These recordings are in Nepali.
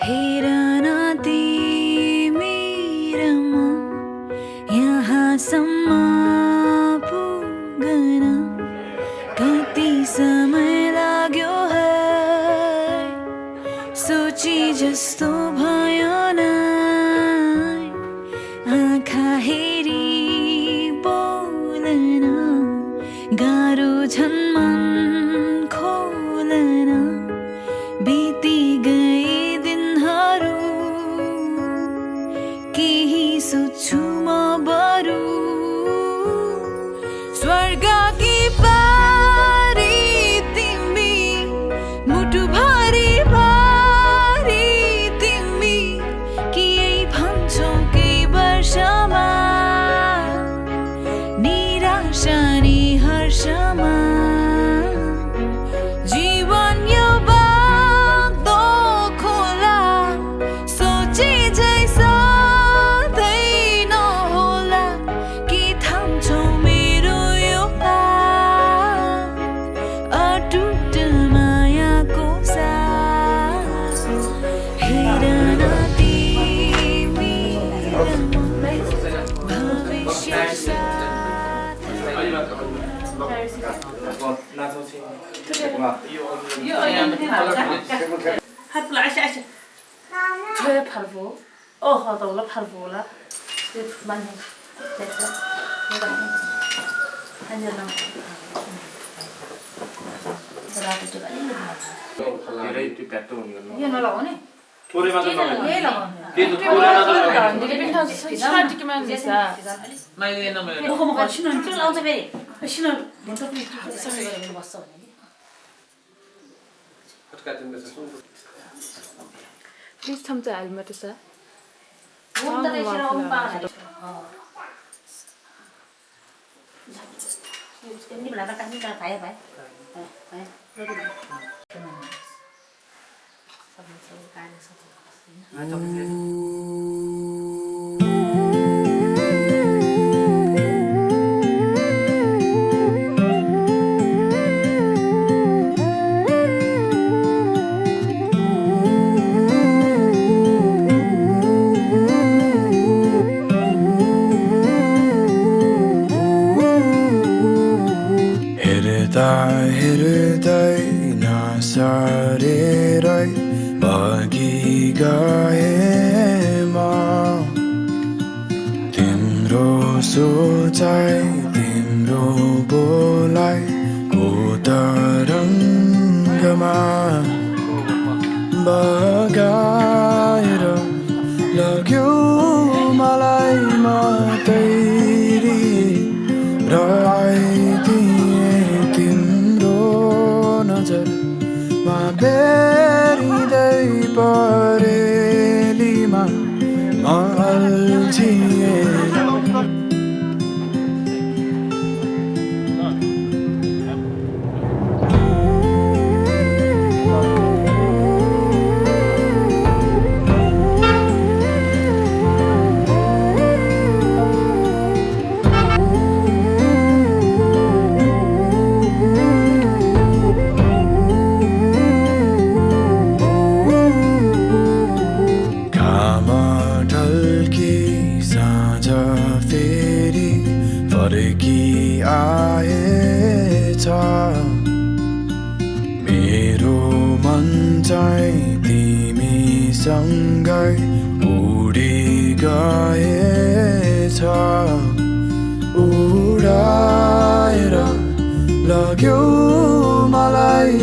हेरना तिमीरमा यहाँसम्म पुग्न कति समय लाग्यो है सोची जस्तो भयो न आँखा हेरी बोल्न गाह्रो झन् मन खोल्न बिति गए दिनहरू केही सोच्छु म बरु स्वर्गकी पारी तिमी मुटु भरी भारी तिमी के यही भन्छौ केही वर्षमा निराशा नि हर्षमा जीवन यो बाँध्दो खोला सोचे झै सधैँ नहोला के थाम्छौ मेरो यो हात अटुट मायाको साथ हेरन तिमीरमा भविष्य साथ 저의 팔보, 하다올라 팔보라, 많이 됐어. 내가 한잔 남고. रात जो गाली लगा धेरै त्यो प्याटो हुने गर्नु ये नलाउने थोरै मात्र लगाउने ये लगाउने के त थोरै मात्र लगाउने दिले पनि सार्टिकमा दिसा मैले एन मैले म म गर्छु न त्यो लाउँछ फेरि सिन भन्छ कि सबै गरेर बस्छ भने फटका दिन्छ Please come to helmet, sir. हुन्छ त्यसरी आउनु पाएन नि बेला काट्नु त भाइ भाइ भाइ सबै काट्नु हृदय नसारेरै बगिगएमा तिम्रो सोचाइ तिम्रो बोलाइ को तरङ्गमा बगाएर लग्यो मलाई मातैरी र बेरिँदै परेलीमा म अल्झिएँ आएछ मेरो मन चाहिँ तिमीसँगै उडी गएछ उडाएर लग्यो मलाई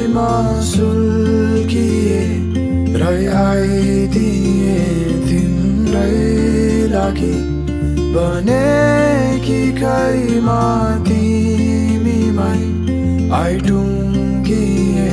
सुल्किए र आइदिए तिम्रै लागि बनेकी खैमा तिमीमै आइटुङ्गिए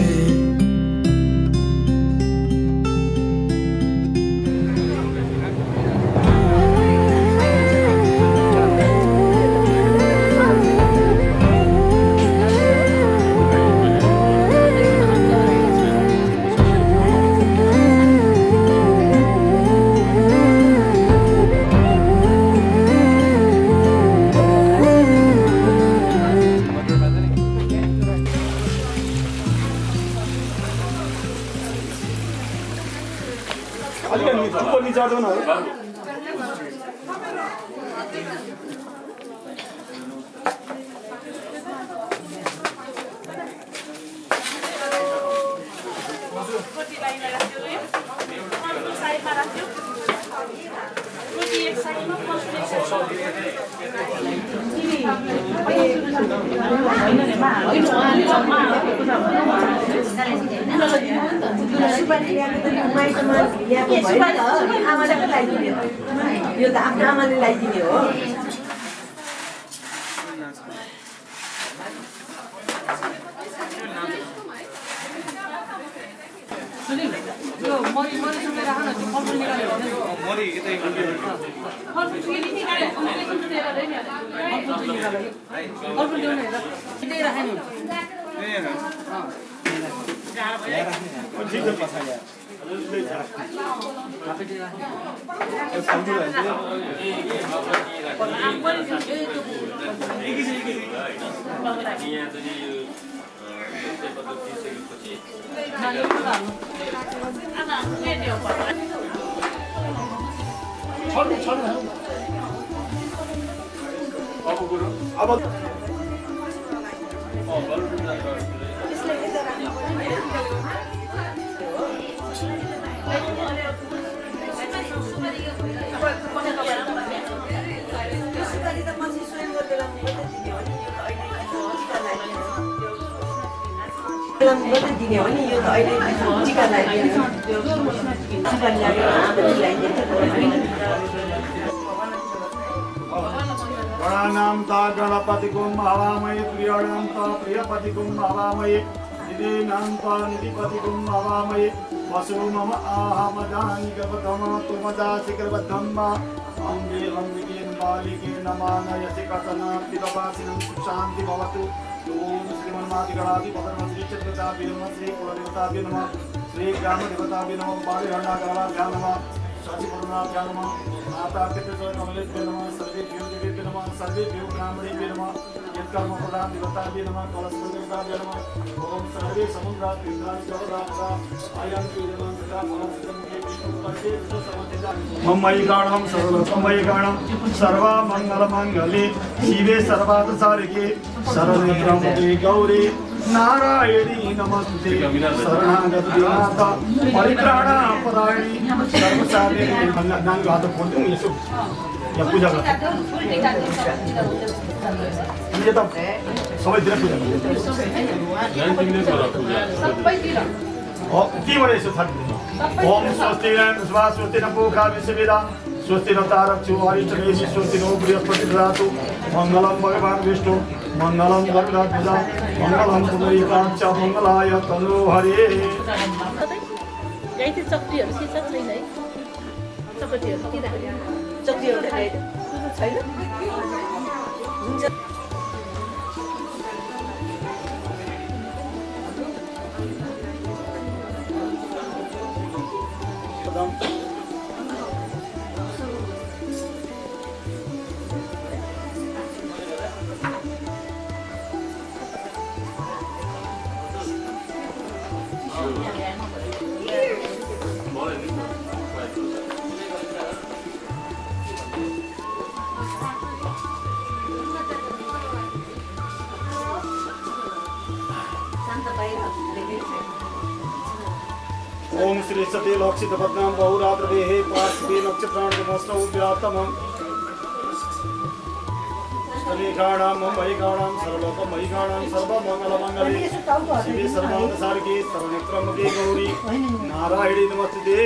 आमालाई लगाइदिने हो यो त आफ्नो आमाले लगाइदिने हो यो मरी मरी सुकेर राख्न त्यो फलफुल निकाल्यो भने मरी यतै फलफुल फेरि निकाल्यो फलफुल ल्याएर ल्याउनु हेर यतै राख्नु दिने हो नि यो त अहिले टिका लगाइदिनु टिका ल्याएर आमाले लगाइदिन्छ गणानां ता गणपतिगुं हवामहे प्रियाणां ता प्रियपतिगुं हवामहे निधीनां ता निधिपतिगुं हवामहे वसु मम आहमदानि गवतम तुमदासि गर्भधं वा अम्बे लम्बिकेन बालिकेन मानयसि कथना पितवासिनं सुशान्ति भवतु ओम श्रीमन्मादिगणाधिपतये श्री चक्रताभ्ये नमः श्री कुलदेवताभ्ये नमः श्री ग्रामदेवताभ्ये नमः बालिहण्डागणाभ्यां नमः शशिपुरनाभ्यां नमः माता पितृ कमलेभ्यो नमः सर्वेभ्यो देवेभ्यो नमः सर्वेभ्यो ब्राह्मणेभ्यो नमः यत्कर्मप्रदां देवताभ्ये नमः कलशदेवताभ्ये नमः ओम सर्वे समुद्रा तीर्थानि जलदाता अयं तीर्थं तथा फलसिद्धं ममयि गाणं सर्वमयि गाणं सर्वमङ्गलमङ्गले शिवे सर्वार्थसाधिके शरण्ये त्र्यम्बके गौरी नारायणी नमस्ते शरणागत माता परित्राणापदायिनी सर्वसाधिके नानी हात फोड्दै यसो यहाँ पूजा गर्छ ये त सबैतिर पूजा के भने यसो थाल्दैन ओम स्वस्ति स्वस्ति न पूखा विश्ववेदा स्वस्ति न तारक्षु अरिष्टनेमि स्वस्ति नो बृहस्पति ददातु मंगलम भगवान विष्णु मंगलम गरुडाध्वजा मंगलम पुंडरीकाक्ष मंगलाय तनु हरे यही चाहिँ चक्रीहरू सिर्छ छैन है चक्रीहरू किन चक्रीहरू छैन हुन्छ ओम श्री सती लोक्षित पद्मां बहुरात्रवेः पार्श्वे नक्षत्राणिमस्तौ व्याप्तमं स्थलीकाणां ममयिकाणां सर्वलोकमयिकाणां सर्वमङ्गलमङ्गले शिवे सर्वार्थसाधिके शरण्ये गौरी नारायणी नमस्ते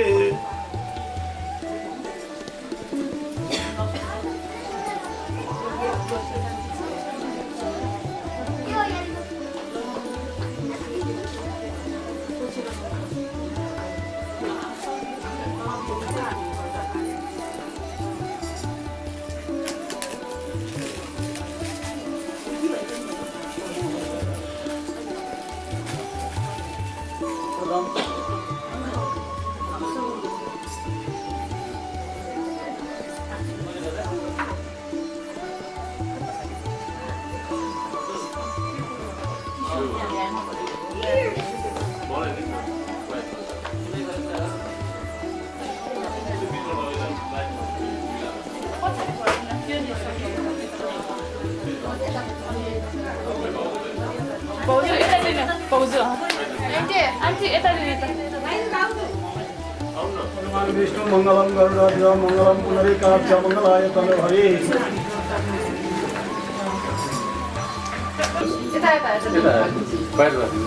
भाउजू यता लिनु भाउजू आन्टी यता लिनु त भगवान विष्णु मंगलम गरुडाध्वज मंगलम पुनरीकाक्ष मंगलाय तनोहरि यता यता बाहिर राख्नु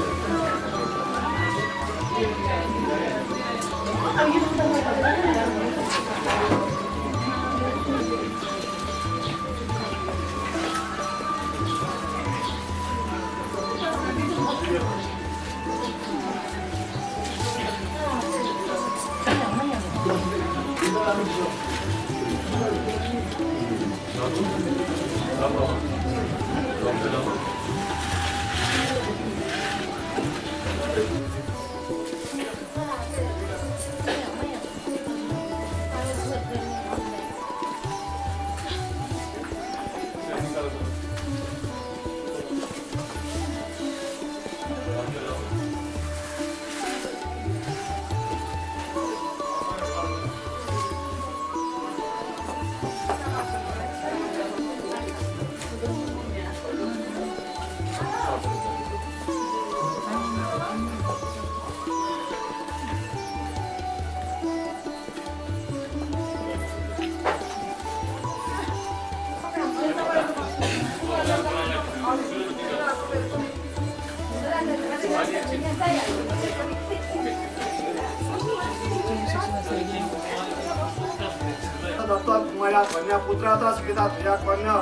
दत्तक मया कन्या पुत्राता सुखिता त्वया कन्या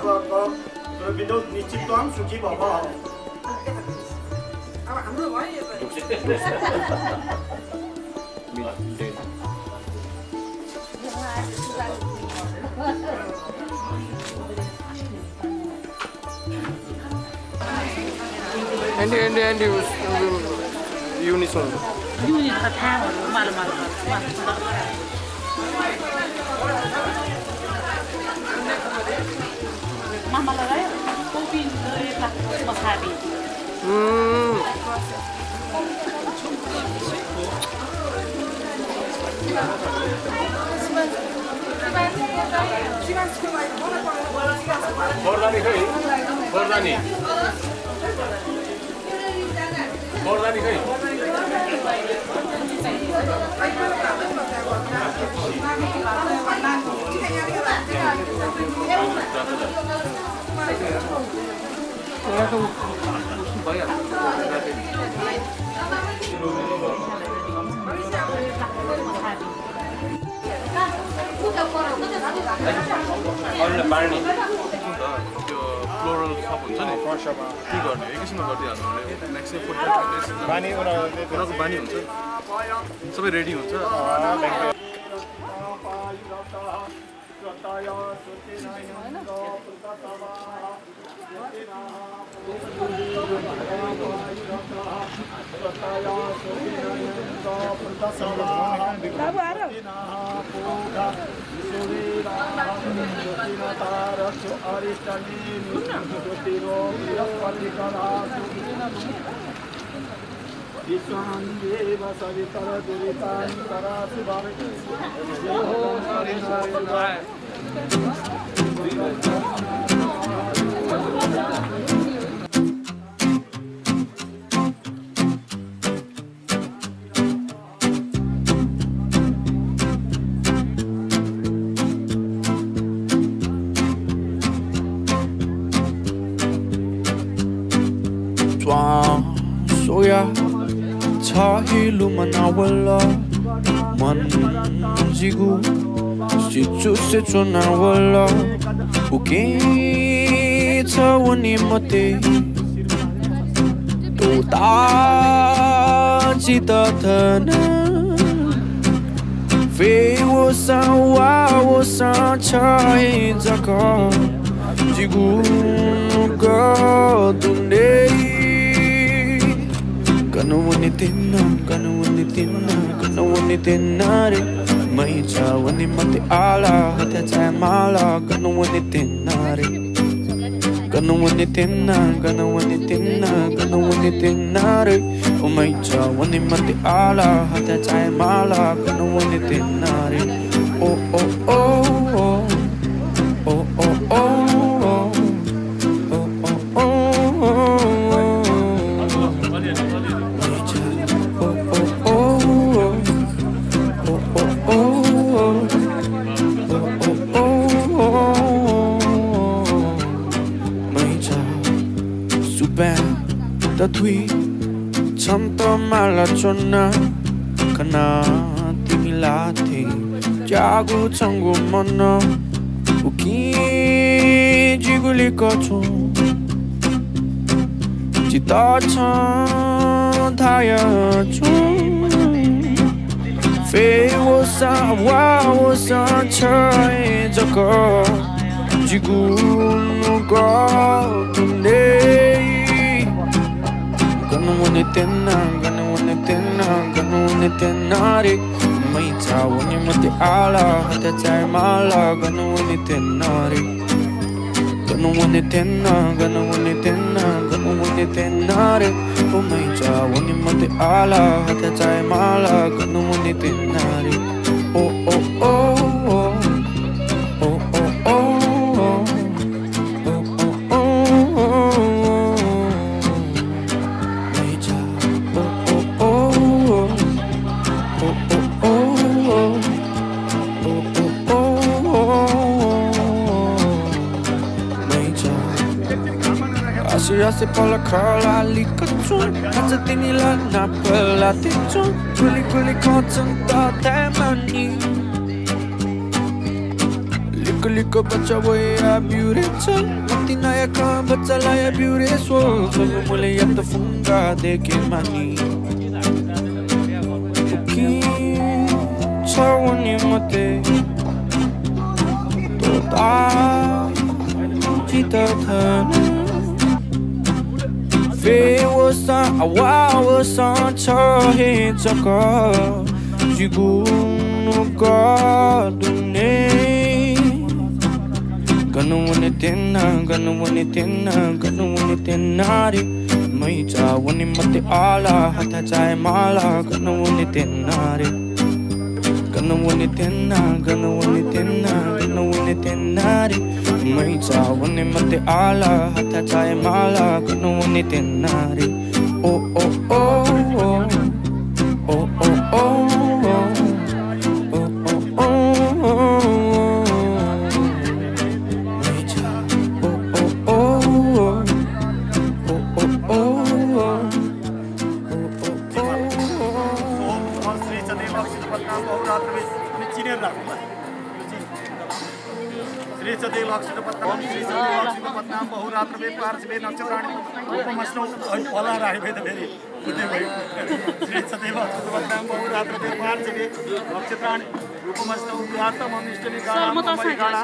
विद्युत निश्चित त्वं सुखी भव Andy, unison. युनिट त थाहा भयो माल मामा लगायो कोपी मसाबी बर्दानी खै बर्दानी खै अरूले बाँड्ने त्यो फ्लोरल सप हुन्छ नि के गर्ने एकैछिनमा गरिदिइहाल्नु नेक्स्ट डे 45 डेज बानी उनीहरूको बानी हुन्छ सबै रेडी हुन्छ Soya Tahilu manawala Manjigu Situ situ nawala Uki Tawani mati Tuta Cita thana Fe wo sa wa wo sa chai zaka Jigu Ga Dunde Kana wani tinna re Mai cha wani mati ala Hata chai mala Kana wani tinna re Kana wani tinna re Oh mai cha wani mati ala Hata chai mala Kana wani tinna re Oh oh oh oh Oh oh oh Tatui Santa Malachona Kana Timilati Jago Tango Mana Uki Jiguli Kocho Jita Chan Thaya Chon Fe Wosa Wa Wosa Chai Jaka Jigun Go Tunde Gonna want it tena, gonna want it tena, gonna want it tenare. Mai tawani mati ala, hata chai mala, gonna want it tenare. Gonna want it tena, gonna want it tena, gonna want it tenare. Oh mai tawani mati ala, hata chai mala, gonna want it tenare. Oh oh oh oh, oh oh oh. Hace por la cola, licachón. Hace tinila na pela tichón. Kuli kuli kochon ta temani. Liko liko bacha boy a beautiful. Matina ya ka bacha la ya beautiful. Solo mule ya to funga de que mani. Uki chawani mate. Toda chita thana. Fe wosa awa wosa chahe chaka Jigun ga dune Gonna want it tena, gonna want it tena, gonna want it tenare Mai chawani mati ala, hata chai mala, gonna want it tenare Gonna want it tena, gonna want it tena, gonna want it tenare Mai chawani mati ala, hata chai mala, gonna want it tenare Oh oh oh oh, oh oh oh, oh oh oh Mai cha, oh oh oh, oh oh oh, Shri सदैव अक्षरपत्नाम बहुरात्रवे चिनेर राख्नु श्री सदैव अक्षरपत्नाम बहुरात्रवे पार्श्वे नक्षत्राणि उपमस्नो होला राख्यो त फेरि कुटे भयो श्री सदैव अक्षरपत्नाम बहुरात्रवे पार्श्वे नक्षत्राणि उपमस्नो उदात्तम इष्टले गाडा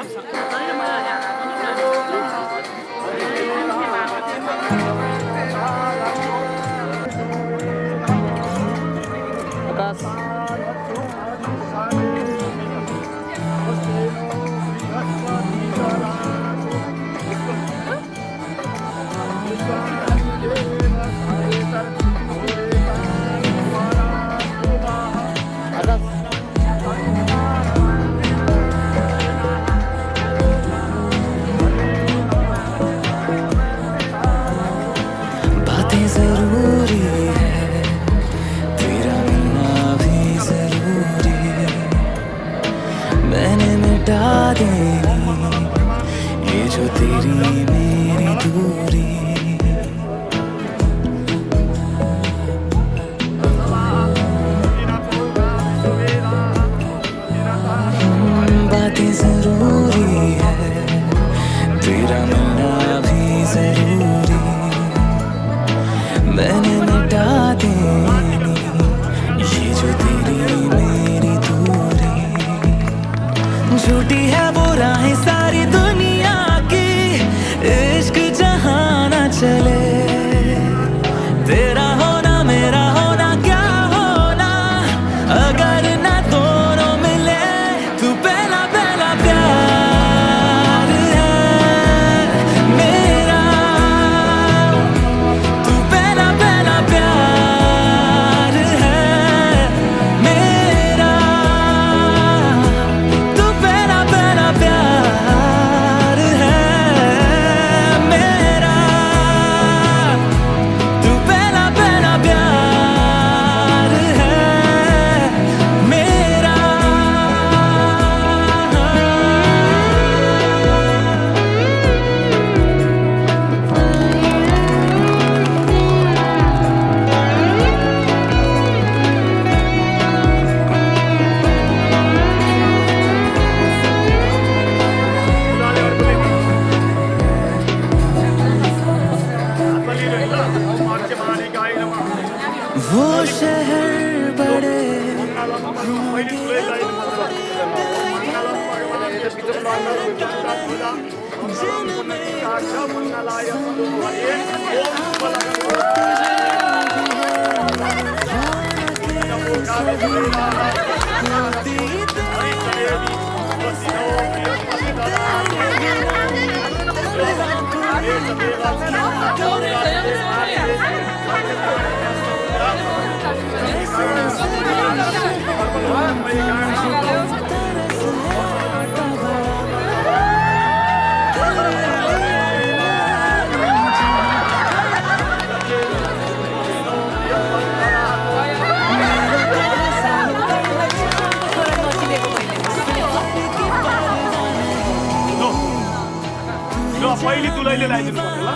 पहिले तुलैले लगाइदिनु पर्छ ल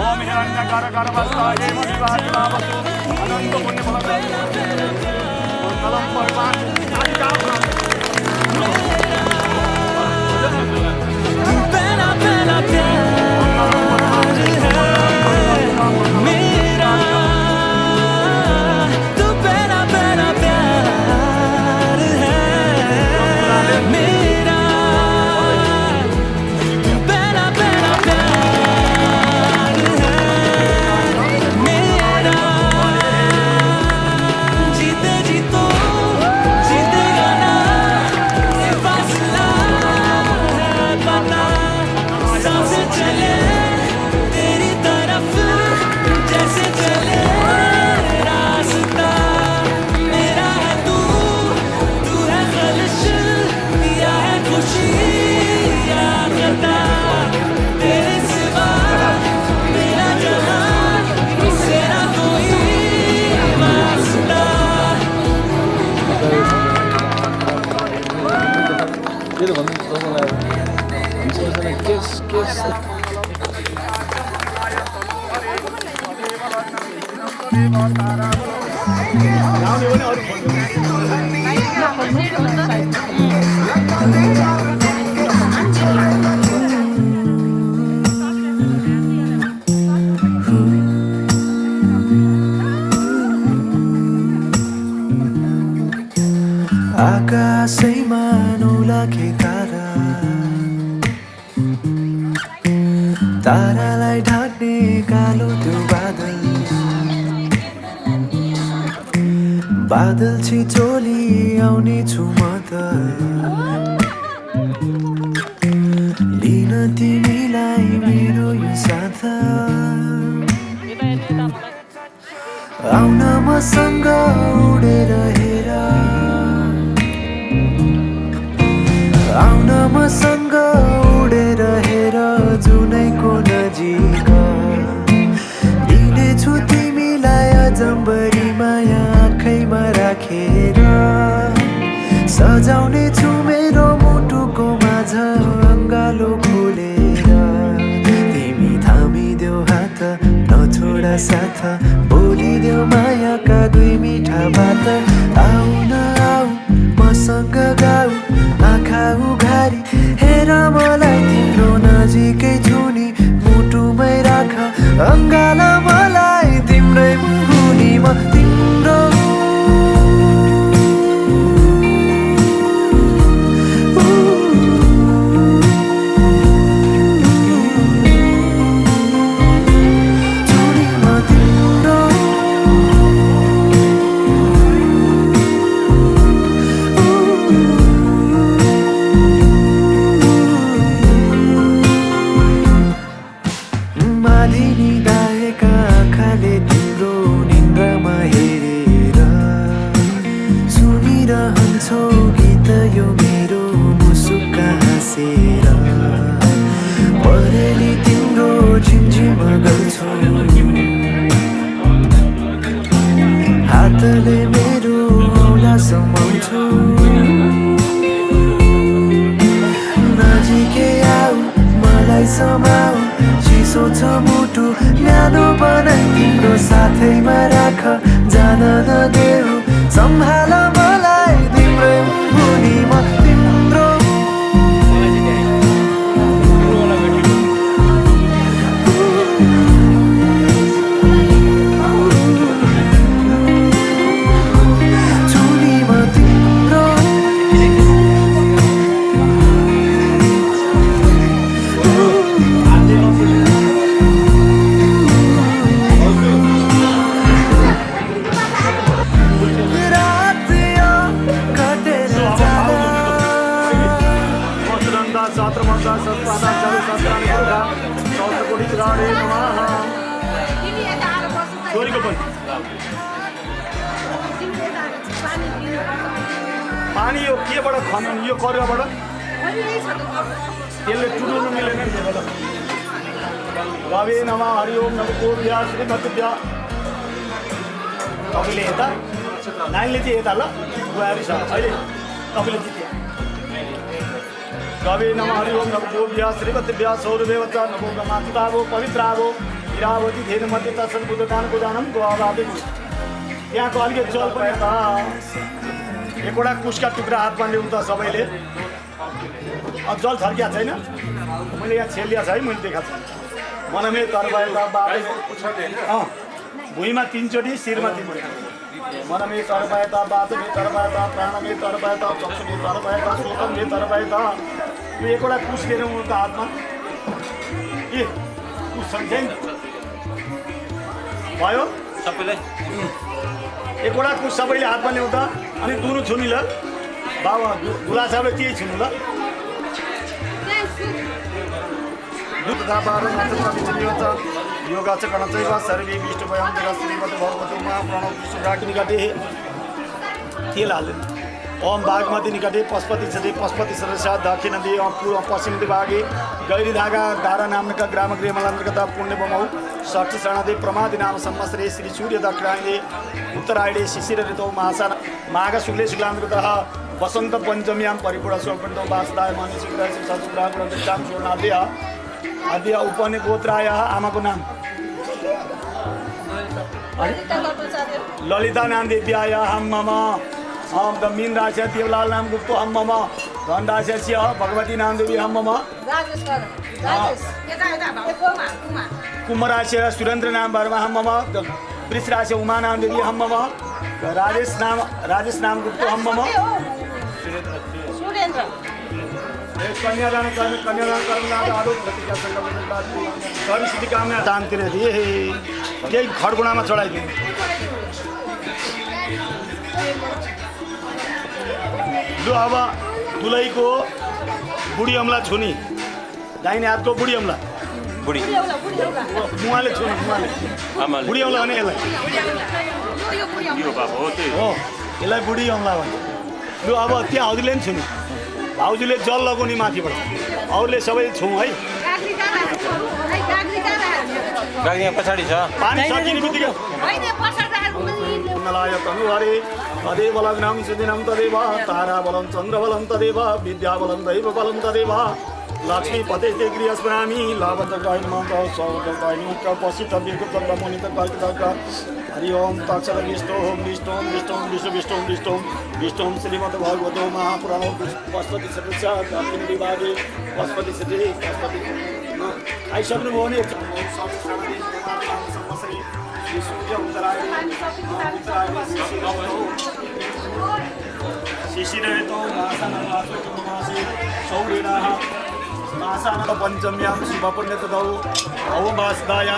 ओम हिरण्यकर गर्भस्थ हेम विवाहवस्तु अनन्त पुण्य फलद कलम परमान पहला पहला प्यार है मेरा तू पहला पहला प्यार है मेरा पहला पहला प्यार है मेरा जीते जी तो जीतेगा ना ये फासला है पता सांसें चले तेरी तरफ जैसे चले रास्ता मेरा है तू है खलिश या है खुशी या खता तेरे सिवा मेरा जहान से ना कोई वास्ता आकाशैमा नौलाखे तारा तारालाई ढाक्ने कालो त्यो बादल बादल छिचोली आउने छु म त लिन तिमीलाई मेरो यो साथ आउन मसँग उडेर हेर आउन मसँग उडेर हेर जुनैको नजिक लिनेछु तिमीलाई अजम्बरी माया आँखैमा राखेर सजाउने छु मेरो मुटुको माझ अङ्गालो खोलेर तिमी थामिदेऊ हात नछोडा साथ बोलिदेऊ मायाका दुई मिठा बात आउन आऊ मसँग गाऊ आँखा उघारी हेर मलाई तिम्रो नजिकै छु नि मुटुमै राख अङ्गाल मलाई तिम्रै मुनि म तिम्रो मालिनी दाएका आँखाले तिम्रो निन्द्रामा हेरेर सुनिरहन्छौ गीत यो मेरो मुसुक्का हाँसेर परेली तिम्रो झिमझिम गर्छौ हातले मेरो औला समाउँछौ नजिकै आऊ मलाई समाऊ चिसो छ मुटु न्यानो बनाई तिम्रो साथैमा राख जान नदेऊ सम्हाल मलाई तिम्रै मुनि म तिम्रो छुनी म तिम्रो साक्षात् शास्त्राणि पुरुषा सहस्रकोटिग्राणे नमः छोरीको पनि पानी यो केबाट खन्नु यो करुवाबाट त्यसले टुटाउनु मिलेन नि रवे नमः हरि ओम नमो व्या श्रीमद्व्या तपाईँले यता नानीले चाहिँ यता ल बुहारी छ अहिले तपाईँले जित्यो रवे नमः हरि ओम नमो व्या श्रीमद्व्या सौरभेवचा नमो ब्रह्मास्तावो पवित्रावो इरावती धेन मध्ये तत्सन् बुद्धदानको दानम गोवादे त्यहाँको अलिकति जल पनि त एकवटा कुसका टुक्रा हातमा ल्याउनु त सबैले जल छर्किया छैन मैले यहाँ छेलिया छ है मैले देखाएको छु मनमे तरबायता बाबे भुइँमा 3 चोटि शिरमा 3 चोटि मनमे तरबायता बातमे तरबायता प्राणमे तरबायता चक्षुमे तरबायता सोतमे तरबायता यो एकवटा कुस लिएर उनको हातमा ए कुस छ नि भयो सबैलाई एकवटा कुस सबैले हातमा ल्याउँदा अनि दुनु छुनी ल बाबा गुला साहबले के छुनु ल योगा च गणचैव सर्वे विष्णुभयं जगत् भगवती उमा प्रणव विष्णुराग निकटे तेल हाल्नु ओम बागमती निकटे पशुपति सदस्या दक्षिण दे पूर्व पश्चिम दिभागे गैरी धागा दारा नामका ग्राम गृहमलान्तर्गत पुण्यबमौ षष्ठी शरणदे प्रमादि नाम संवत्सरे श्री सूर्य दक्षिणायने उत्तरायणे शिशिर ऋतौ मासा माघ शुक्ले शुक्लान्तर्गतः वसंत पंचम्यां परिपूर्ण स्वपंतो वासदाय माने शुक्राय सत्सुग्राह गुणदक्षाम शोणाद्य आद्य उपने गोत्राय आमाको नाम ललिता नाम देव्याय हम मम हम द मीन राशि देवलाल नाम गुप्तो हम मम धन राशि भगवती नाम देवी हम मम कुंभ राशि सुरेंद्र नाम वर्मा हम मम वृष राशि उमा नाम देवी हम मम राजेश नाम गुप्तो हम मम कन्यादान सिद्धि कामना शान्ति रहती है केही खडगुणामा चढाइदिनु जो अब दुलैको बुढी अम्ला छुनी दाहिने हातको बुढी अम्ला मुहाले छुनु मुहाले बुढी अम्ला भने यसलाई हो यसलाई बुढी अम्ला भन्छ लु अब त्यहाँ हजुरले पनि छुनु भाउजूले जल लगाउने माथिबाट अरूले सबै छौँ है पछाडि छ पानी सकिने बित्तिकै तनुहरे तदेव लग्नं सुदिनं तदेव ताराबलं चन्द्रबलं तदेव विद्याबलं दैव बलं तदेव लक्ष्मीपते ते गृहस्मरामि हरि ओम तत्सत विष्णु श्रीमद्भगवतो महापुराणो पशुपति सदस्य दक्षिण विभागे पशुपति सदस्य पशुपति आइसक्नुभयो भने शिशिर ऋतौ मासान पंचम्यां शुभपुण्यतौ ओम वासदाय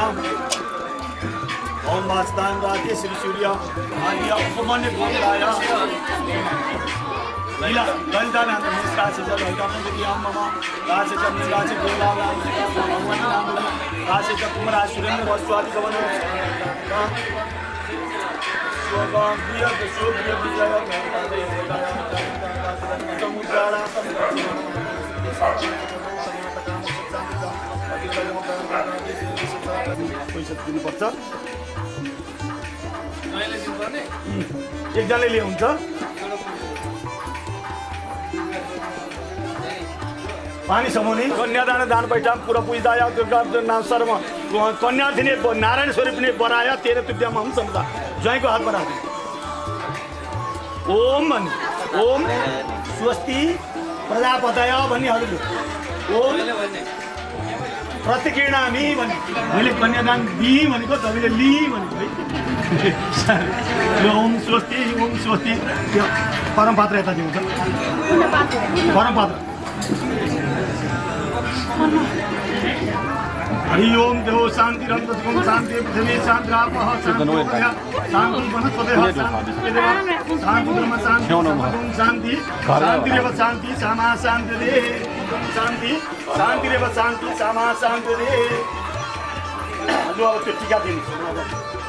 राधे श्री सूर्य आद्य उपमन्य गोविंदाय लीला ललितानंद मिश्रा से जल ललितानंद की हम मम राज च मिश्रा से गोला भगवान नाम राज च कुमार सुरेंद्र वस्वादि गवन स्वगम प्रिय विजय समुद्रारा पैसा दिनुपर्छ एकजनाले हुन्छ पानी समाउने कन्यादान दान पैठा पुरा पूजदाय नाम सर्व कन्या थिने नारायण स्वरूप ने बराया तेरे तुभ्यम हम समझा ज्वाइँको हातमा राख्नु ओम भन्ने ओम स्वस्ति प्रजापतय भन्ने हजुरले ओम प्रतिकीर्णामी भन्ने मैले कन्यादान दि भनेको तपाईँले लि भनेको है ओम स्वस्ति त्यो परम पात्र यता दिन्छ परम पात्र हरि ओम देव शांति रंतम शांति पृथ्वी शांति आपः शांति वनस्पतयः शांति ब्रह्म शांति शांति शांति शांति सामा शांति शान्ति शान्ति रे शान्ति सामा शान्ति रे लु अब त्यो टिका दिनु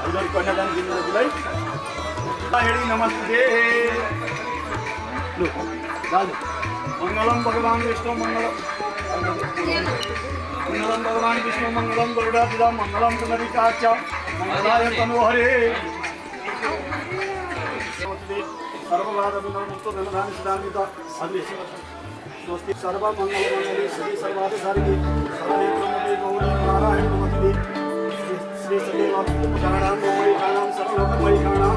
हजुर कन्यादान दिनुलाई हेडी नमस्ते लु दाजु मङ्गलम भगवान विष्णु मङ्गलम भगवान विष्णु मङ्गलम गरुडाध्वज मङ्गलम पुनरिकाच मङ्गलाय तनोहरे सर्ववाद विनमुक्त धनधान सिद्धान्वित अदृश्य स्वस्ति सर्वमङ्गलमङ्गले श्री सर्वाधिसारिणी सर्वनेत्रमते गौरी नारायण नमस्ते श्री सदेवाणां मयिकाणां सर्वलोकमयिकाणां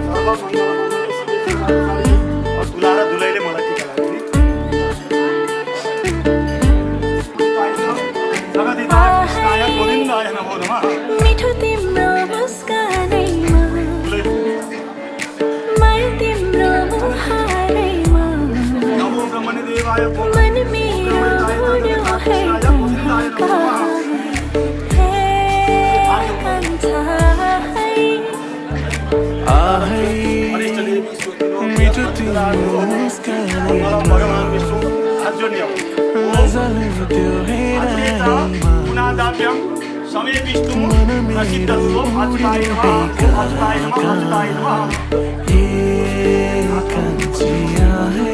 सर्वमङ्गलमङ्गले श्री सर्वाधिसारिणी और दुलारा दुलैले मलाई टिका लाग्यो जगदिता कृष्णाय गोविन्दाय नमो नमः मिठो तिम्रो मुस्कानैमा माया तिम्रो मुहारैमा नमो ब्रह्मणे देवाय मन मेरो हुनु है तुमका हे कन्ठा आहे मिठो तिम्रो मुस्कानैमा भगवान विष्णु आज्ञा नजर त्यो हेराइमा पुनादाभ्यं समे विष्णु प्रसिद्धत्व अच्युताय नमः अच्युताय नमः अच्युताय नमः ये कान्छी आहे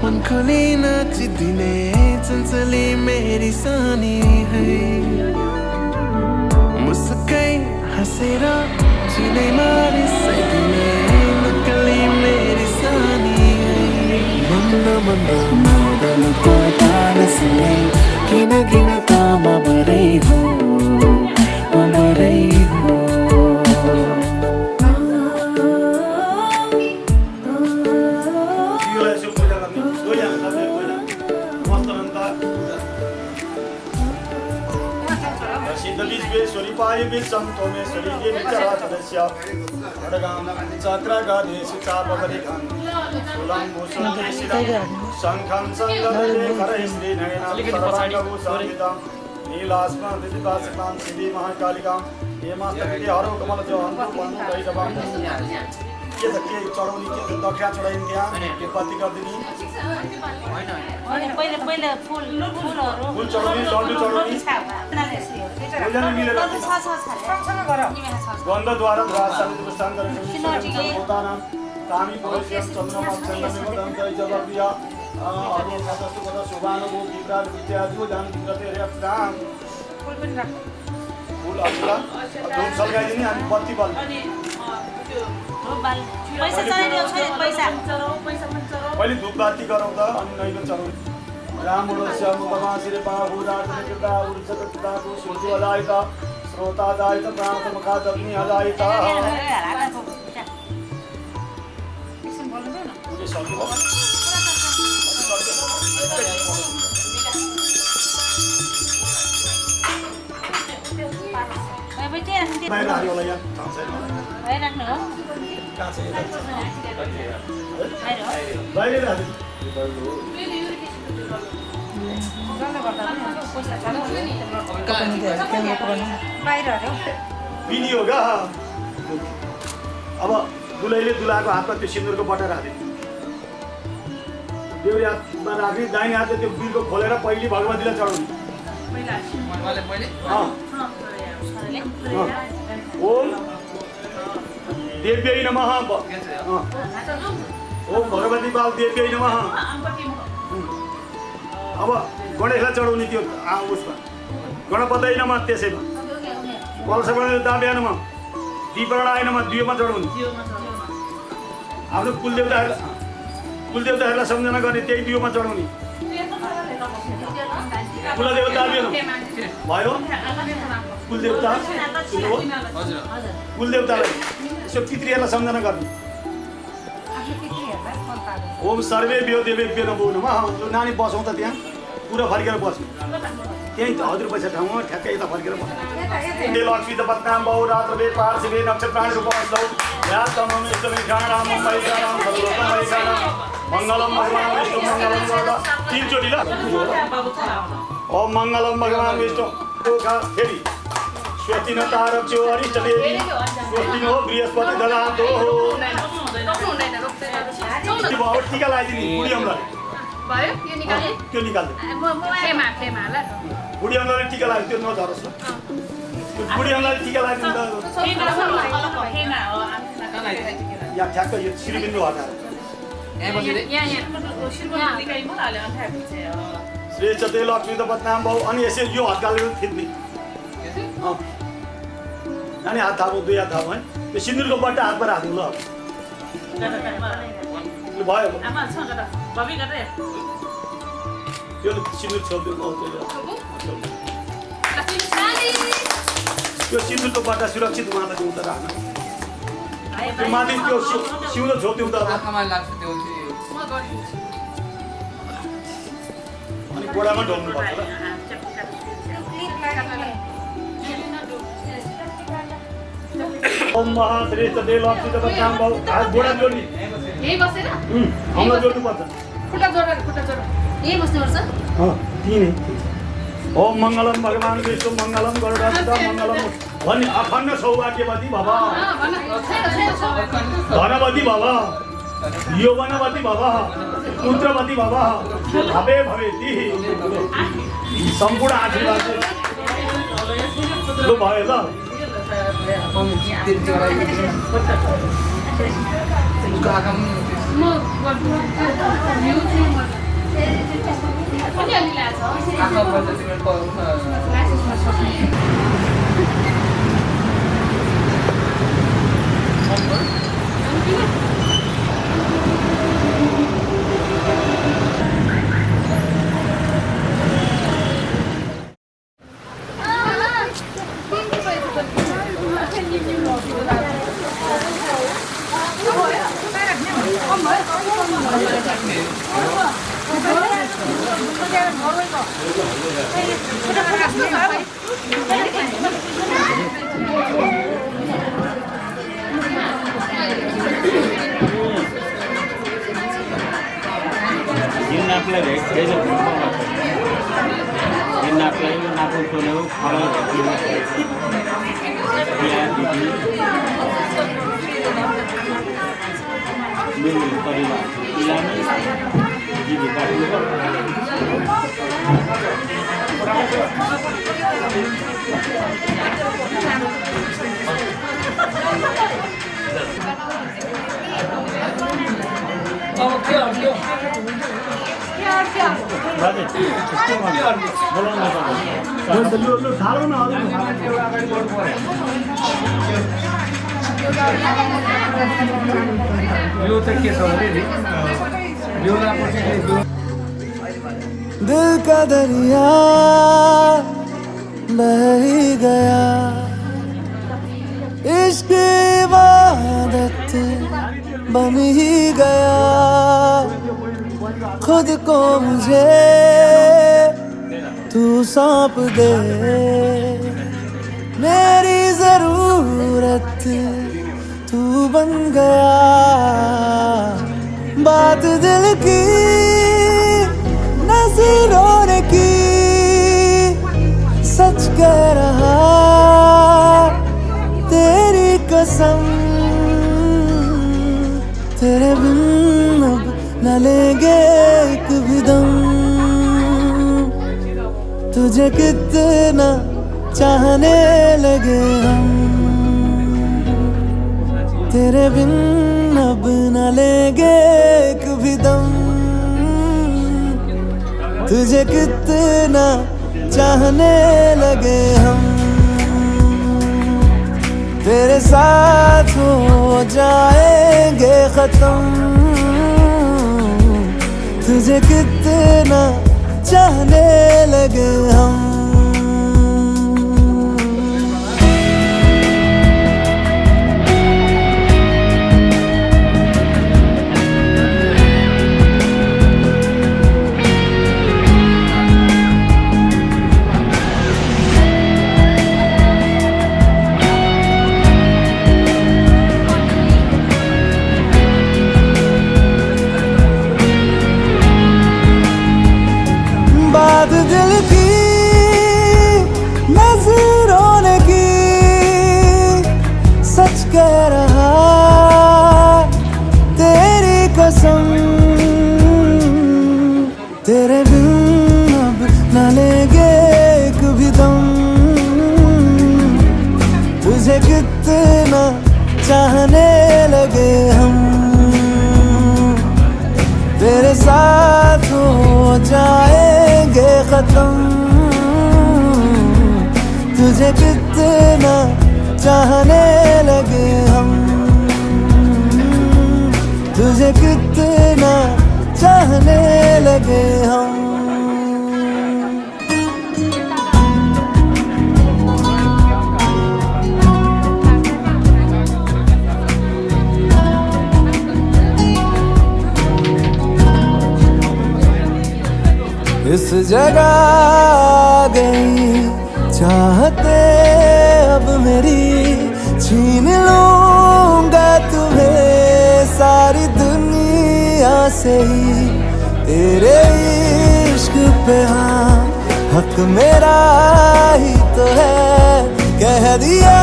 मन खुली नाचिदिने चञ्चली मेरी सानी है मुस्कै हाँसेर झुलैमा रिसाइदिने नक्कली मेरी सानी है मन्द मन्द मदनको तानसले किन किन तामा बरै हो बरै हो स्वरिपाय विसंतो में शरीरे निचराचरस्य खड्गां चक्रगदेश चापवलिकां शूलं भूषणदेशिरं शङ्खं सङ्गदे करैस्ते नयनां सर्वाङ्गभूषान्वितां नीलास्मां दिदिवासितां सिद्धि महाकालिकां हेमास्तकृते हरो कमलजवहन्तु वन्ददैटवां के त के चढाउने के दक्षिणा चढाइन् त्यहाँ के पत्ती गरिदिने पहिला फुलहरु फुल चढाउने लड्डु चढाउने गन्धद्वारा द्वारसाले प्रस्थान गरेको तामी पौष्यम चन्द्रमा चन्द्रमेव जलप्रिया अरुणस्तु कदा शोभानुभू विप्राट विद्यादिको जान गते रेफ्ताम फुल पनि राख फुल अथवा धूप सल्काइदिने अनि बत्ती बल्ने पैसा चढाइदियो छैन पैसा पनि चढाउ पहिले धूप बाती गरौँ त अनि नैवेद्य चढाउँ रामोश्याम भगवासिरे पाहुराजन कृता उर्जकताको सूर्य अदायित श्रोता अदायित प्राणतमका दग्नि अदायित बाहिर हाल्यो होला यहाँ राख्नु हो बाहिर हाल्यो बिनी हो क्या अब दुलैले दुलाको हातमा त्यो सिन्दुरको बट्टा राख्यो देउरी हातमा राख्ने दाहिने हातले त्यो बिलको खोलेर पहिले भगवतीलाई चढाउने ओम देव्यै नमः ओम भगवती बाल देव्यै नमः अब गणेशलाई चढाउने त्यो उसमा गणपतै नमः त्यसैमा कलशबाट दाब्या नमः दीपराय नमः दियोमा चढाउने आफ्नो कुलदेवताहरूलाई सम्झना गर्ने त्यही दियोमा चढाउने कुलदेवता दाबिएन भयो कुलदेवता कुलदेवतालाई यसो पितृहरूलाई सम्झना गर्ने ओम सर्वे देवेभ्यो नमो नमः जो नानी बसौँ त त्यहाँ पुरा फर्केर बस्नु त्यही हजुर पैसा ठाउँमा ठ्याक्कै यता फर्केर लक्ष्मी त पत्नाम बहु रात्र बे पार्शिवे नक्षत्राणि रूपमस्तौ या तमम इष्टमिषाणां मङ्गलैषाणां सर्वलोकमैषाणां मङ्गलं भगवान् विष्णु मङ्गलं गर्दा तीनचोटि ल ओम मङ्गलं भगवान् विष्णु फेरि स्वस्ति न तारक्ष्यो अरिष्टदेवी स्वस्ति नो बृहस्पति ददातो टीका लगाइदिने बुढी अम्लाले भयो यो निकाल्ने त्यो निकाल्दै फेमा ल बुढी अम्लाले टीका लाग्यो त्यो नझरोस् न बुढी अम्लाले टीका लाग्यो यहाँ ठ्याक्क यो श्रीबिन्दु हटाएर श्रेष्ठ ते लक्ष्मी त बदनाम भाउ अनि यसै यो हत्काले थिच्ने अनि हात थाप्नु दुई हात थाप्नु है त्यो सिन्दुरको बट्टा हातबाट हाल्नु ल भयो त्यो सिन्दुर छोडिदिनु त्यो सिन्दुरको बट्टा सुरक्षित उहाँलाई दिउँ त राख्नु त्यो माथि त्यो सिउँदो छोपिदिउँ त अनि गोडामा ढोल्नु पर्छ ल ओम महाश्रेष्ठ दे लक्ष्मी त काम भाउ हात गोडा जोड्ने यही बसेर हामीलाई जोड्नु पर्छ खुट्टा जोडेर यही बस्नुपर्छ तिनै ओम मङ्गलम भगवान् विष्णु मङ्गलम गरुडाधिपति मङ्गलम भन्ने अखण्ड सौभाग्यवती भव धनवती भव यौवनवती भव पुत्रवती भव भवे भवेति सम्पूर्ण आशीर्वाद लु भयो ल दिल का दरिया बह ही गया इश्क इबादत बन ही गया खुद को मुझे तू सौंप दे मेरी जरूरत तू बन गया बात दिल की नजरों ने की सच कह रहा तेरी कसम तेरे बिन अब न लेंगे एक भी दम तुझे कितना चाहने लगे हम तेरे बिन अब न लेंगे एक भी दम तुझे कितना चाहने लगे हम तेरे साथ हो जाएंगे खत्म तुझे कितना चाहने लगे हम तुझे कितना चाहने लगे हम, तुझे कितना चाहने लगे हम। इस जगह गई चाहते अब मेरी, छीन लूंगा तुम्हें सारी दुनिया से ही। तेरे इश्क पे हाँ हक मेरा ही तो है, कह दिया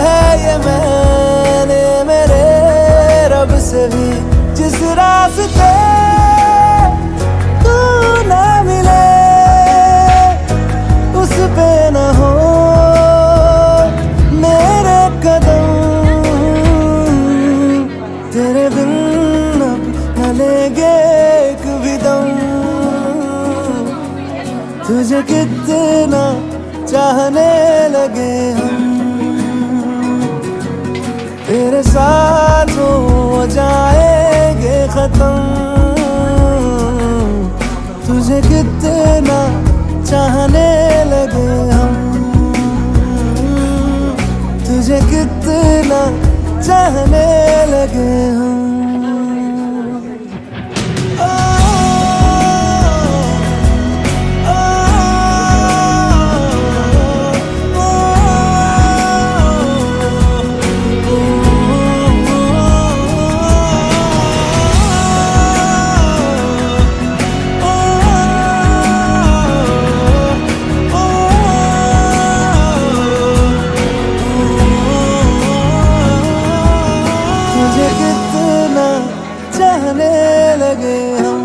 है ये मैंने मेरे रब से भी। जिस रास्ते तू ना मिले उस पे न हो मेरे कदम, तेरे बिन अब न लेंगे एक भी दम। तुझे कितना चाहने लगे हम, तेरे साथ हो जाएंगे खत्म। तुझे कितना चाहने लगे हम, तुझे कितना चाहने लगे हम। तुझे कितना चाहने लगे हम।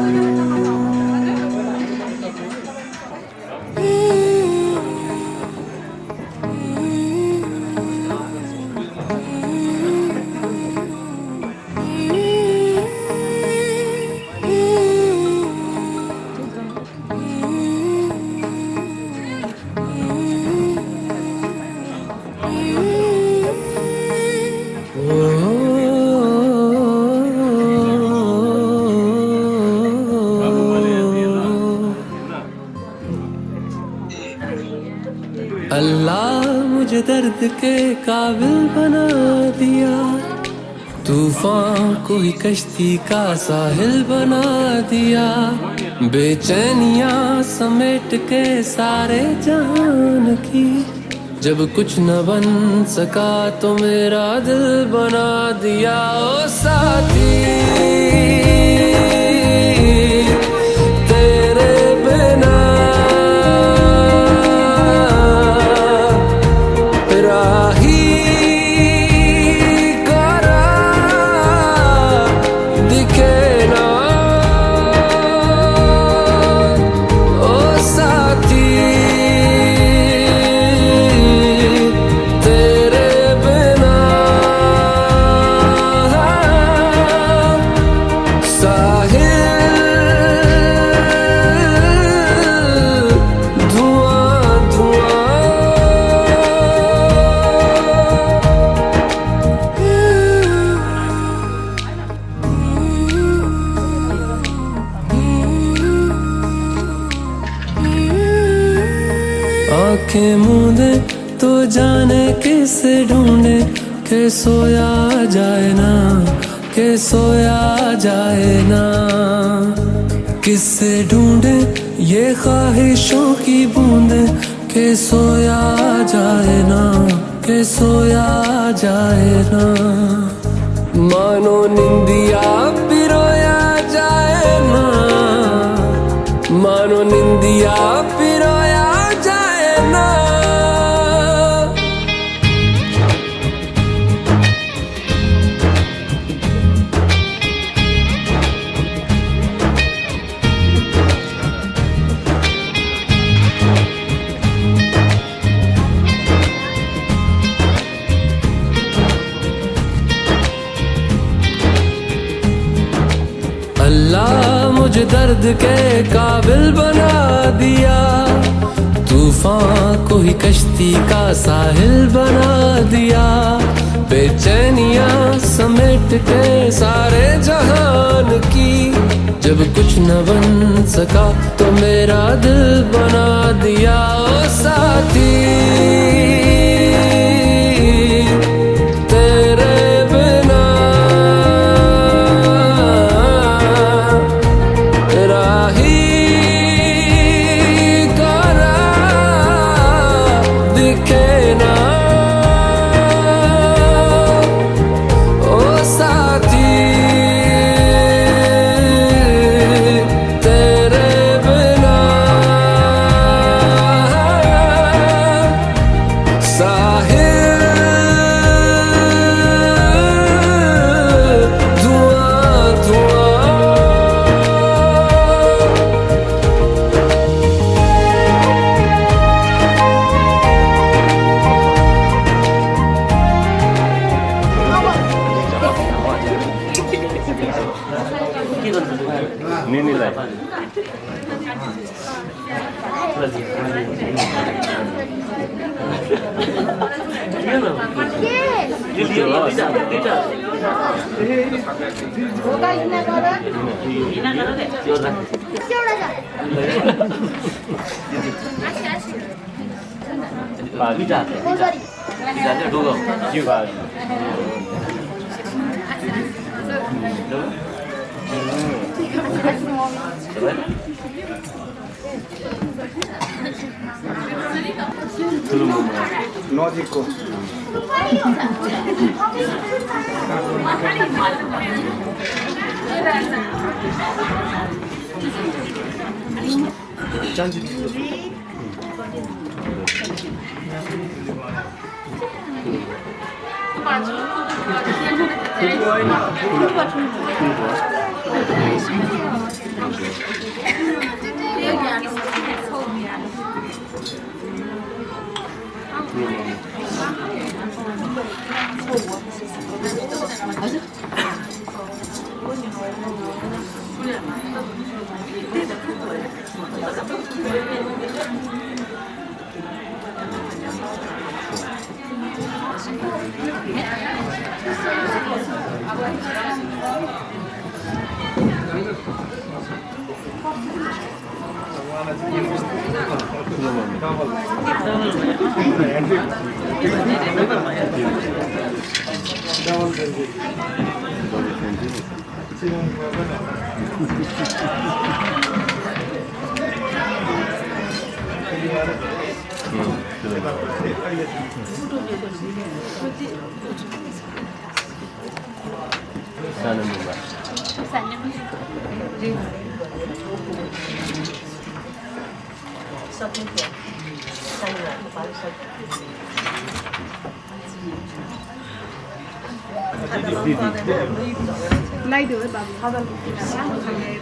अल्लाह मुझे दर्द के काबिल बना दिया, तूफान को ही कश्ती का साहिल बना दिया। बेचैनियां समेट के सारे जहान की, जब कुछ न बन सका तो मेरा दिल बना दिया। ओ साथी तेरे बिना राही करा दिखे ना। ओ साथी तेरे बिना साहिल धुआं धुआं। आंखें मूंदे तो जाने किसे ढूंढे, के सोया जाए ना, के सोया जाए ना। किससे ढूंढे ये ख्वाहिशों की बूंदे, के सोया जाए ना, के सोया जाए ना। मानो निंदिया पिरोया जाए ना, मानो निंदिया पिरोया जाए ना। अल्लाह मुझे दर्द के काबिल बना दिया, तू तूफान को ही कश्ती का साहिल बना दिया, बेचैनियां समेट के सारे जहान की। जब कुछ न बन सका तो मेरा दिल बना दिया। ओ साथी तेरे बिना राही कोरा दिखे ना। ओ साथी तेरे बिना साहिल धुआं धुआं। नजिकको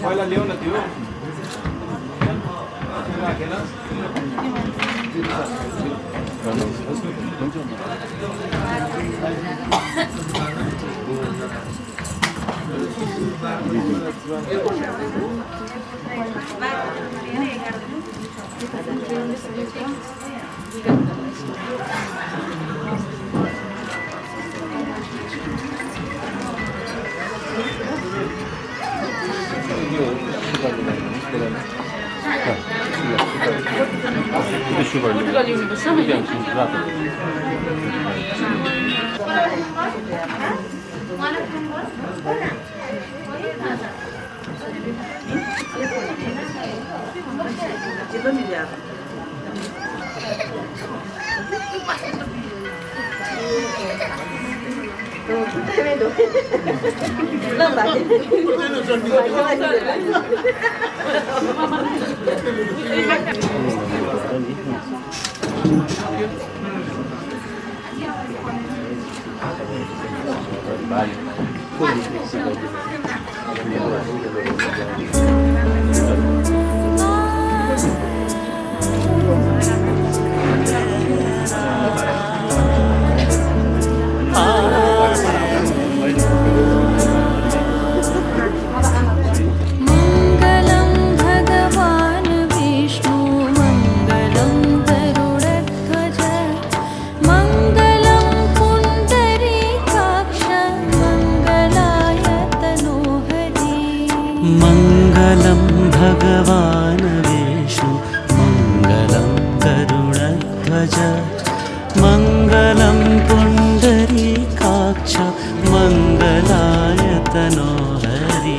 पहिला ल्याउ न त्यो मंगलम भगवान विष्णु मंगलम भगवान् विष्णु मङ्गलं गरुडध्वज मङ्गलं पुण्डरीकाक्ष मङ्गलाय तनोहरि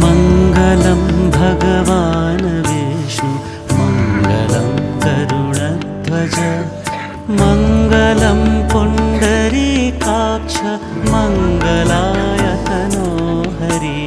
मङ्गलं भगवान् विष्णु मङ्गलं गरुडध्वज मङ्गलं पुण्डरीकाक्ष मङ्गलाय तनोहरि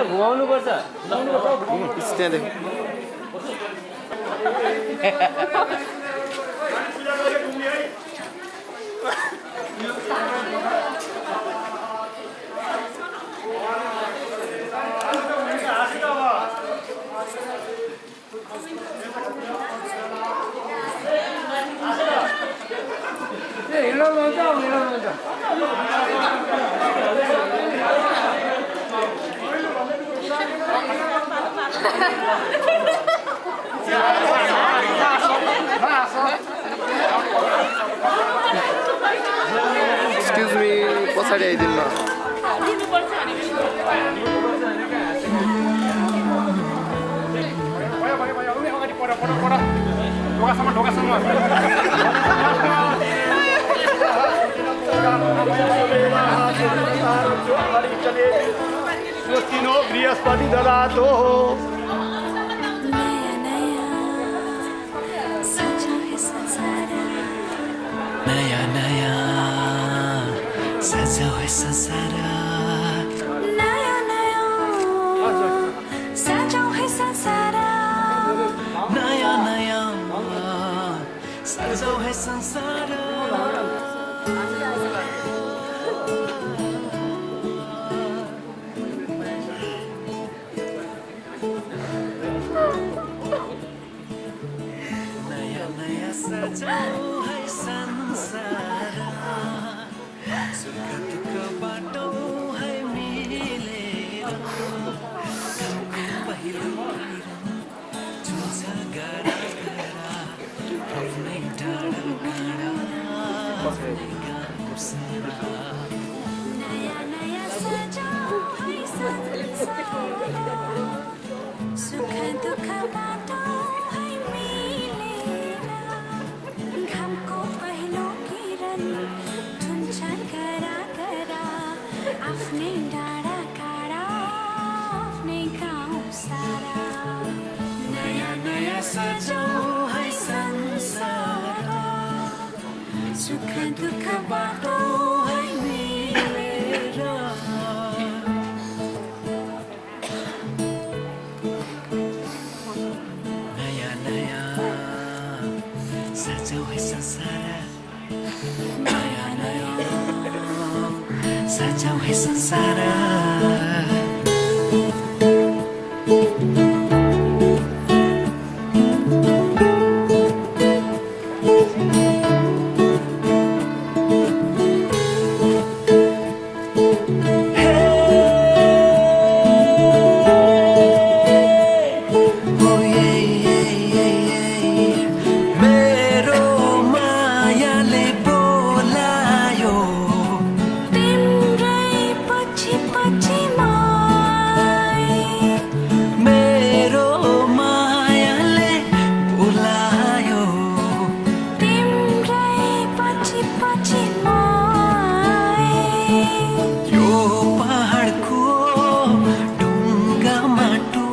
घुमाउनुपर्छ एक्सक्युज मी पछाडि आइदिनु न स्वस्तिनो बृहस्पति ददातु नया नया सजा है संसार नया नया सजा है संसार नया नया सजा है संसार नया नया सजा है संसार नया नया सजाओ है संसार सुख दुख बाटो है मिलेर घरको पहिलो किरण छुन्छ गरा गरा आफ्नै डाँडा काँडा आफ्नै गाउँ सारा नया नया सजा है संसार सुख दुख बाटो है मिलेर घामको पहिलो किरण छुन्छ गरा गरा आफ्नै डाँडा काँडा आफ्नै गाउँ सारा नया नया सजाओ है संसार सुख दुख बाटो है मिलेर नया नया सजाओ है संसार नया नया सजाओ है संसार मेरो मायाले बोलायो तिम्रै पछि पछि मेरो मायाले बोलायो तिम्रै पछि पछि यो पहाडको ढुङ्गा माटो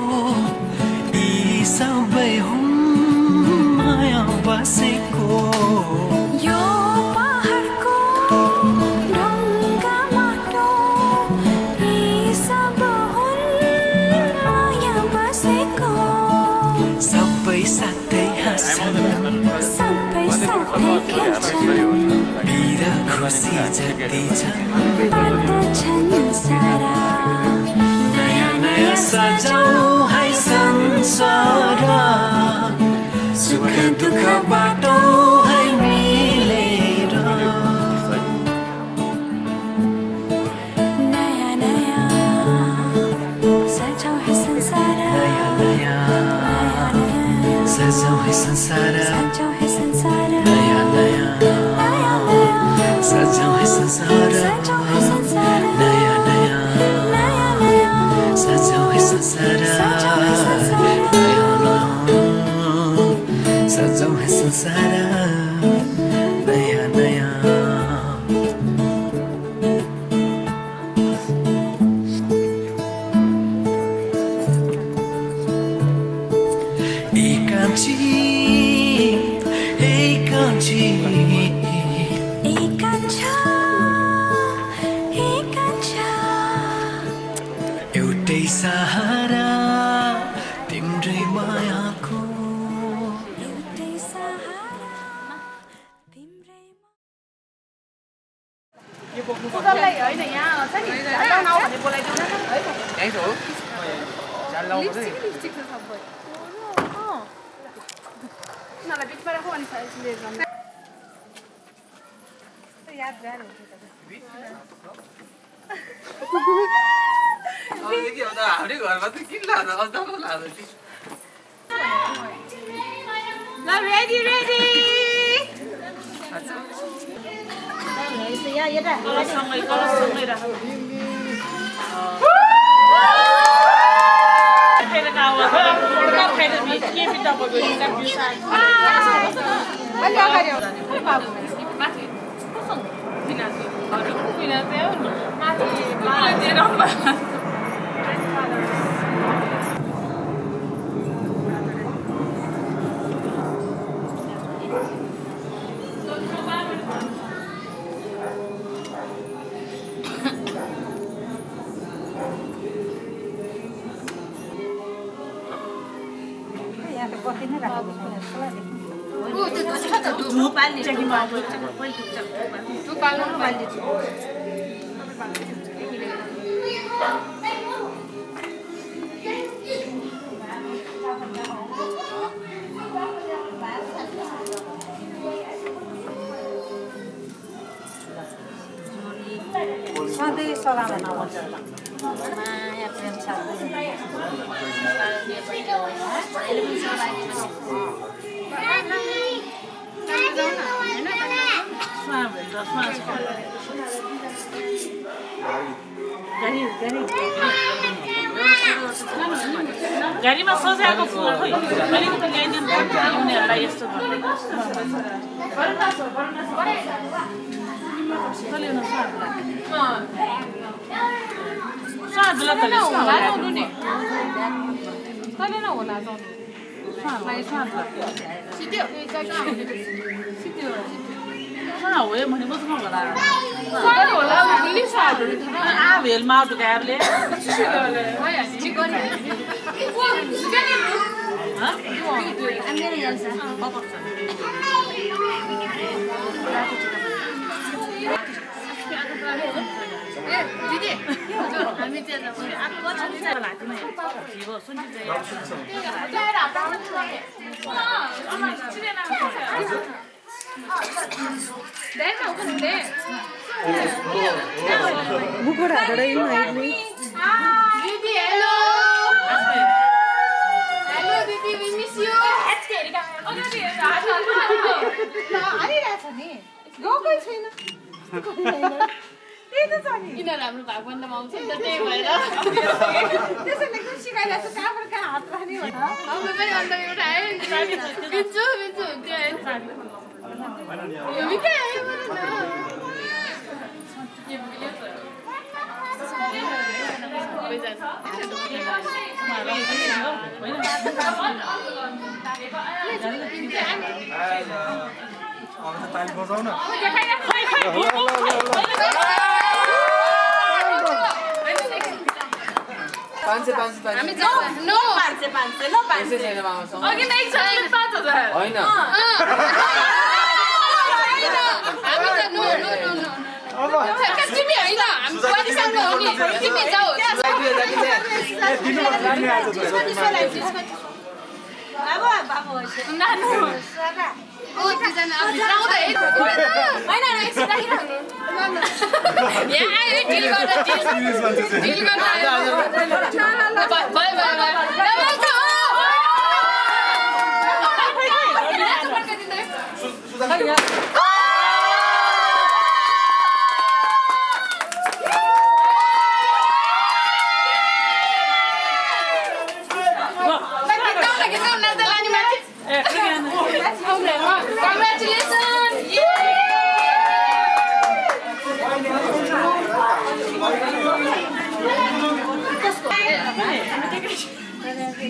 यी सबै हुन् माया बसेको यो पहाडको ढुङ्गा माटो यी सब हुन् माया बसेको सबै साथै हाँस्छन् सबै साथै खेल्छन् पिर खुसी जति छन् बाँड्दछन् सारा नया नया सजाऊ है संसार सुख दुख बाटो है मिलेर नया नया सजाऊ है संसार नया नया सजाऊ है संसार सजाऊ है संसार नया नया नया नया सजाऊ है संसार सजाऊ है संसार नया नया नया नया सजाऊ है संसार सजाऊ है संसार नया नया सजाऊ है संसार कान्छी एउटै सहारा तिम्रै मायाको उनीहरूलाई होइन यहाँ छ नि झाल लाउन भने बोलाइदिउँ न है यही त हो झाल लाउनु पर्छ नि लिपस्टिक छ सबै उनीहरूलाई बिचमा राखौँ अनि लिएर जाऊँ यादगार हुन्छ के हो त हाम्रै घरमा त किन लाँदा अझ लाँदा ल रेडी रेडी यहाँ यता सँगै राख सधैँ सलाम नभन्छ माया प्रेम गाडीमा सजाएको फुल खोइ अलिकति ल्याइदिनु उनीहरूलाई यस्तो भेलमा ढुकाहरूले दिदी हामी चाहिँ किन राम्रो भागवन्तमा आउँछ नि त त्यही भएर त्यसैले कुन सिकाइरहेको छ कहाँबाट कहाँ हात राख्ने हो अब पनि अन्त एउटा आयो नि बिन्छु बिन्छु हुन्थ्यो यो के आयो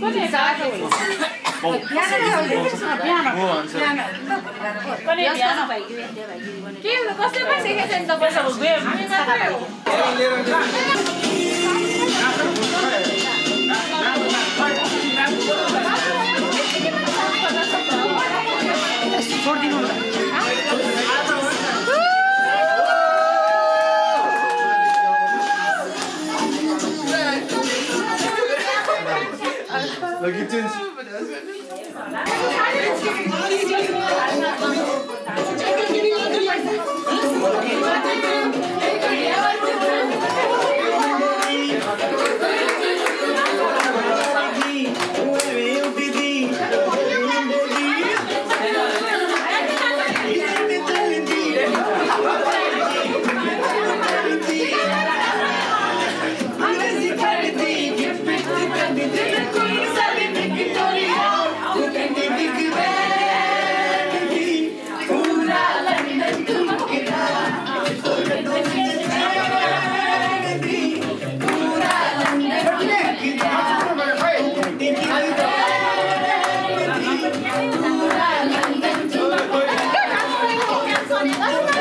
Congratulations! के कसै पनि देखेको छैन तपाईँ हामी मात्रै हो Lagi change. Let's go.